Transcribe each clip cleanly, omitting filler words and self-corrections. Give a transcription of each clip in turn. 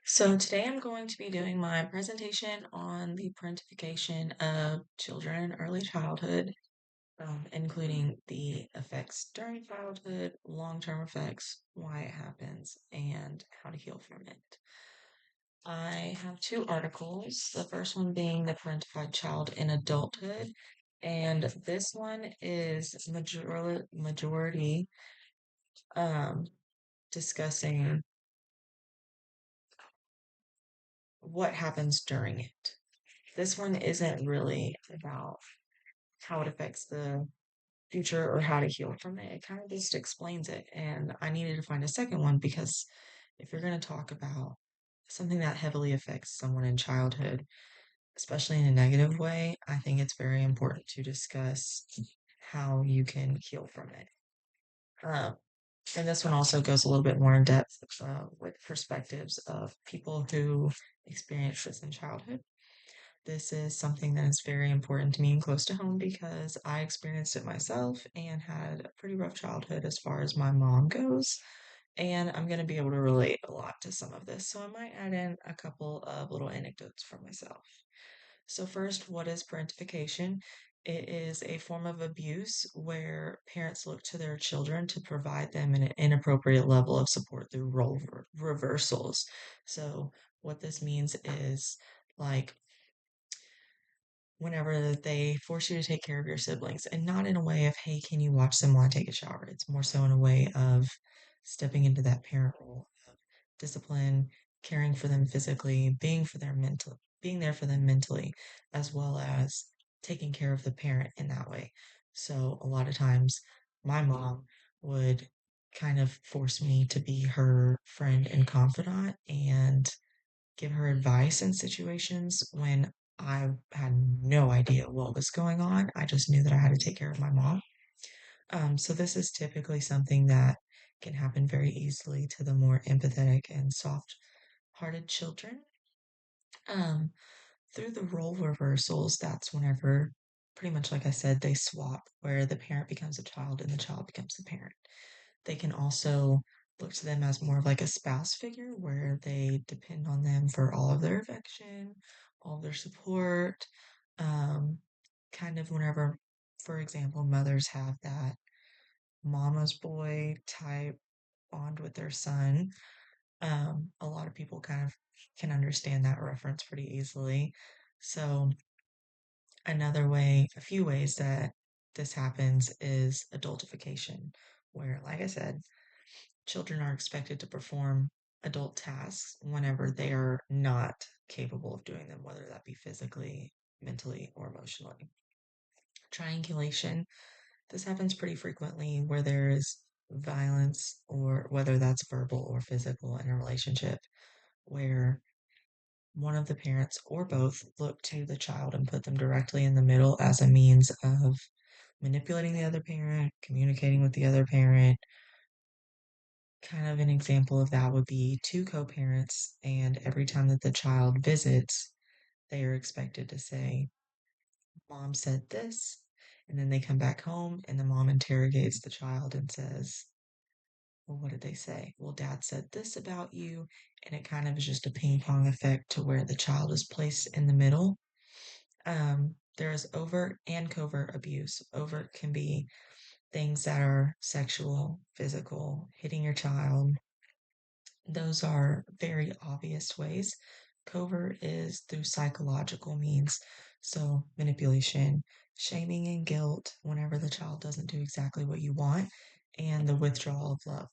So today I'm going to be doing my presentation on the parentification of children in early childhood, including the effects during childhood, long-term effects, why it happens, and how to heal from it. I have two articles, the first one being The Parentified Child in Adulthood, and this one is majority um, discussing what happens during it. This one isn't really about how it affects the future or how to heal from it. It kind of just explains it. And I needed to find a second one because if you're going to talk about something that heavily affects someone in childhood, especially in a negative way, I think it's very important to discuss how you can heal from it. Um, and this one also goes a little bit more in depth with perspectives of people who experience this in childhood. This is something that is very important to me and close to home because I experienced it myself and had a pretty rough childhood as far as my mom goes. And I'm going to be able to relate a lot to some of this. So I might add in a couple of little anecdotes from myself. So, first, what is parentification? It is a form of abuse where parents look to their children to provide them an inappropriate level of support through role reversals. So, what this means is like whenever they force you to take care of your siblings and not in a way of, hey, can you watch them while I take a shower? It's more so in a way of stepping into that parent role of discipline, caring for them physically, being there for them mentally, as well as taking care of the parent in that way. So a lot of times my mom would kind of force me to be her friend and confidant and give her advice in situations when I had no idea what was going on. I just knew that I had to take care of my mom. So this is typically something that can happen very easily to the more empathetic and soft-hearted children. Um, through the role reversals, that's whenever, pretty much like I said, they swap where the parent becomes a child and the child becomes the parent. They can also look to them as more of like a spouse figure where they depend on them for all of their affection, all of their support. Um, kind of whenever, for example, mothers have that mama's boy type bond with their son. A lot of people kind of can understand that reference pretty easily. So, another way, a few ways that this happens is adultification, where, like I said, children are expected to perform adult tasks whenever they are not capable of doing them, whether that be physically, mentally, or emotionally. Triangulation. This happens pretty frequently where there is violence, or whether that's verbal or physical in a relationship, where one of the parents or both look to the child and put them directly in the middle as a means of manipulating the other parent, communicating with the other parent. Kind of an example of that would be two co parents, and every time that the child visits, they are expected to say, Mom said this. And then they come back home, and the mom interrogates the child and says, well, what did they say? Well, dad said this about you. And it kind of is just a ping pong effect to where the child is placed in the middle. There is overt and covert abuse. Overt can be things that are sexual, physical, hitting your child. Those are very obvious ways. Covert is through psychological means. So, manipulation, shaming, and guilt whenever the child doesn't do exactly what you want, and the withdrawal of love,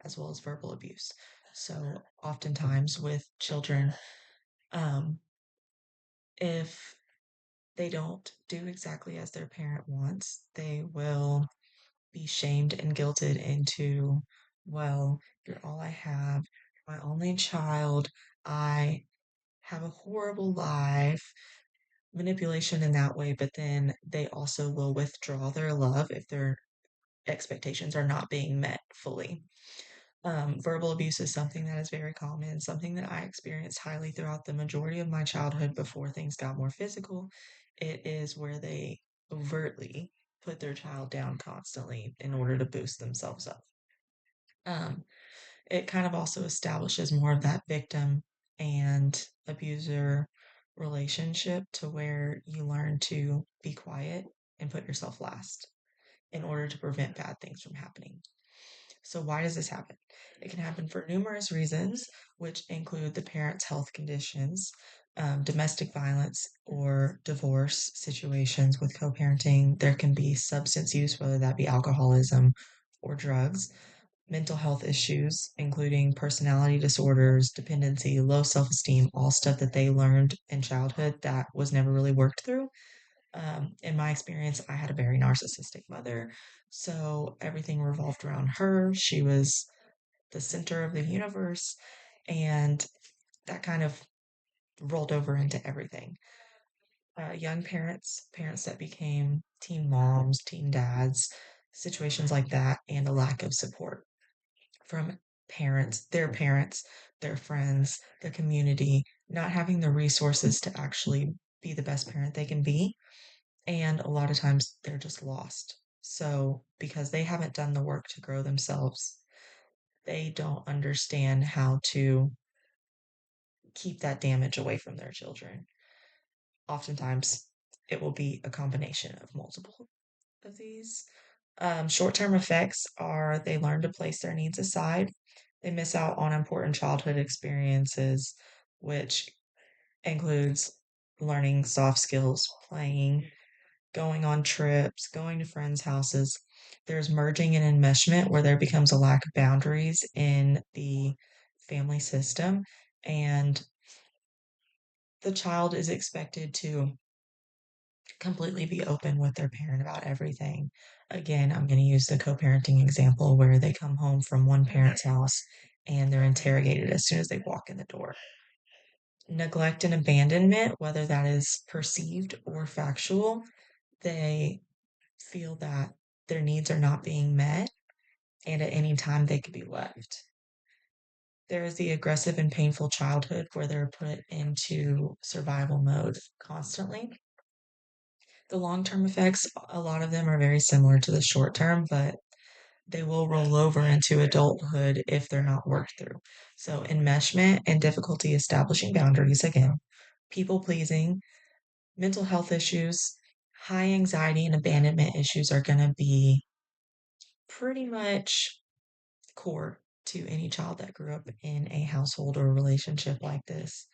as well as verbal abuse. So, oftentimes with children, um, if they don't do exactly as their parent wants, they will be shamed and guilted into, well, you're all I have, my only child, I have a horrible life, manipulation in that way, but then they also will withdraw their love if their expectations are not being met fully. Verbal abuse is something that is very common, something that I experienced highly throughout the majority of my childhood before things got more physical. It is where they overtly put their child down constantly in order to boost themselves up. Um, it kind of also establishes more of that victim and abuser relationship to where you learn to be quiet and put yourself last in order to prevent bad things from happening. So, why does this happen? It can happen for numerous reasons, which include the parent's health conditions, domestic violence, or divorce situations with co parenting. There can be substance use, whether that be alcoholism or drugs, mental health issues, including personality disorders, dependency, low self esteem, all stuff that they learned in childhood that was never really worked through. In my experience, I had a very narcissistic mother, so everything revolved around her. She was the center of the universe, and that kind of rolled over into everything. Young parents, parents that became teen moms, teen dads, situations like that, and a lack of support from parents, their friends, their community, not having the resources to actually be the best parent they can be. And a lot of times they're just lost. So, because they haven't done the work to grow themselves, they don't understand how to keep that damage away from their children. Oftentimes, it will be a combination of multiple of these. Short term effects are they learn to place their needs aside, they miss out on important childhood experiences, which includes learning soft skills, playing, going on trips, going to friends' houses. There's merging and enmeshment where there becomes a lack of boundaries in the family system, and the child is expected to completely be open with their parent about everything. Again, I'm going to use the co parenting example where they come home from one parent's house and they're interrogated as soon as they walk in the door. Neglect and abandonment, whether that is perceived or factual, they feel that their needs are not being met and at any time they could be left. There is the aggressive and painful childhood where they're put into survival mode constantly. The long term effects, a lot of them are very similar to the short term, but they will roll over into adulthood if they're not worked through. So, enmeshment and difficulty establishing boundaries again, people pleasing, mental health issues, high anxiety and abandonment issues are going to be pretty much core to any child that grew up in a household or a relationship like this.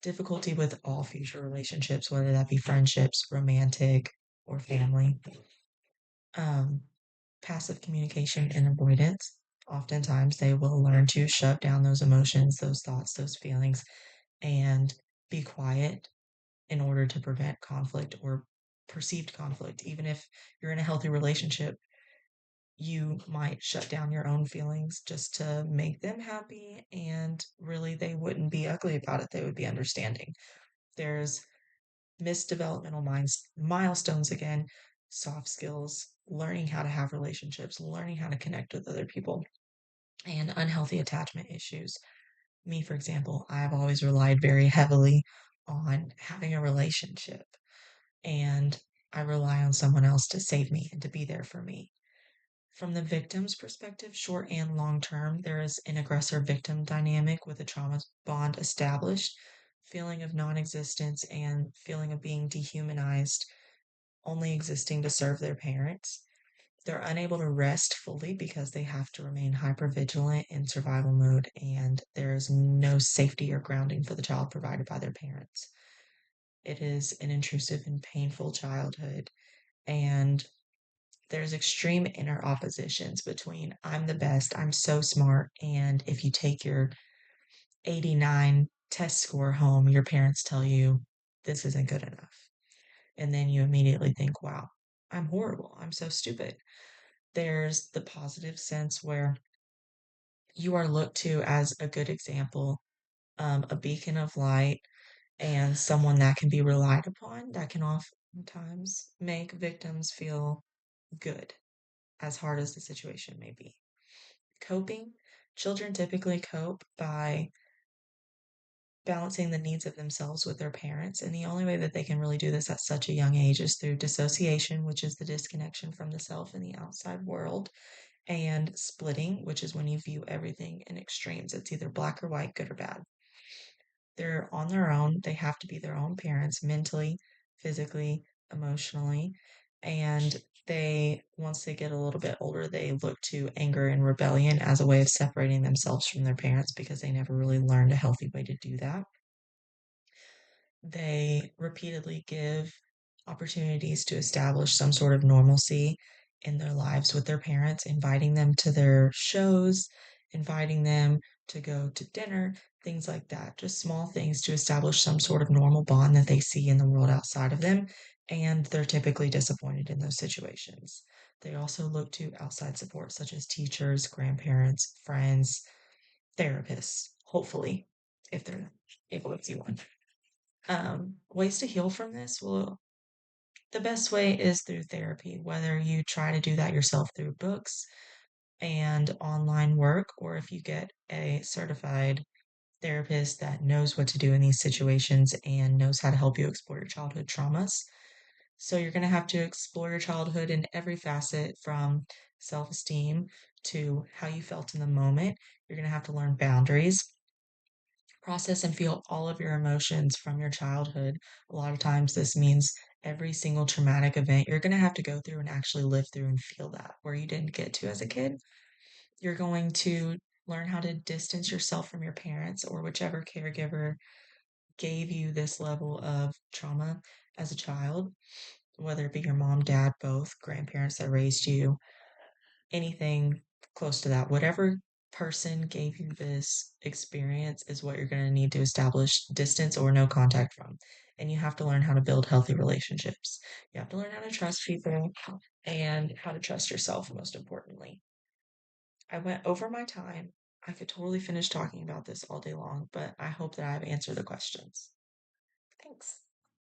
Difficulty with all future relationships, whether that be friendships, romantic, or family. Um, Passive communication and avoidance. Oftentimes, they will learn to shut down those emotions, those thoughts, those feelings, and be quiet in order to prevent conflict or perceived conflict. Even if you're in a healthy relationship, you might shut down your own feelings just to make them happy, and really, they wouldn't be ugly about it. They would be understanding. There's missed developmental milestones again, soft skills, learning how to have relationships, learning how to connect with other people, and unhealthy attachment issues. Me, for example, I've always relied very heavily on having a relationship, and I rely on someone else to save me and to be there for me. From the victim's perspective, short and long term, there is an aggressor victim dynamic with a trauma bond established, feeling of non existence and feeling of being dehumanized, only existing to serve their parents. They're unable to rest fully because they have to remain hypervigilant in survival mode, and there is no safety or grounding for the child provided by their parents. It is an intrusive and painful childhood, and there's extreme inner oppositions between I'm the best, I'm so smart, and if you take your 89 test score home, your parents tell you this isn't good enough. And then you immediately think, wow, I'm horrible, I'm so stupid. There's the positive sense where you are looked to as a good example, a beacon of light, and someone that can be relied upon that can oftentimes make victims feel good, as hard as the situation may be. Coping, children typically cope by balancing the needs of themselves with their parents. And the only way that they can really do this at such a young age is through dissociation, which is the disconnection from the self and the outside world, and splitting, which is when you view everything in extremes. It's either black or white, good or bad. They're on their own. They have to be their own parents mentally, physically, emotionally. And once they get a little bit older, they look to anger and rebellion as a way of separating themselves from their parents because they never really learned a healthy way to do that. They repeatedly give opportunities to establish some sort of normalcy in their lives with their parents, inviting them to their shows, inviting them to go to dinner, things like that. Just small things to establish some sort of normal bond that they see in the world outside of them. And they're typically disappointed in those situations. They also look to outside support, such as teachers, grandparents, friends, therapists, hopefully, if they're able to see one. Ways to heal from this? Well, the best way is through therapy, whether you try to do that yourself through books and online work, or if you get a certified therapist that knows what to do in these situations and knows how to help you explore your childhood traumas. So you're going to have to explore your childhood in every facet from self esteem to how you felt in the moment. You're going to have to learn boundaries, process and feel all of your emotions from your childhood. A lot of times, this means every single traumatic event you're going to have to go through and actually live through and feel that where you didn't get to as a kid. You're going to learn how to distance yourself from your parents or whichever caregiver gave you this level of trauma as a child, whether it be your mom, dad, both, grandparents that raised you, anything close to that. Whatever person gave you this experience is what you're going to need to establish distance or no contact from. And you have to learn how to build healthy relationships. You have to learn how to trust people and how to trust yourself, most importantly. I went over my time. I could totally finish talking about this all day long, but I hope that I've answered the questions.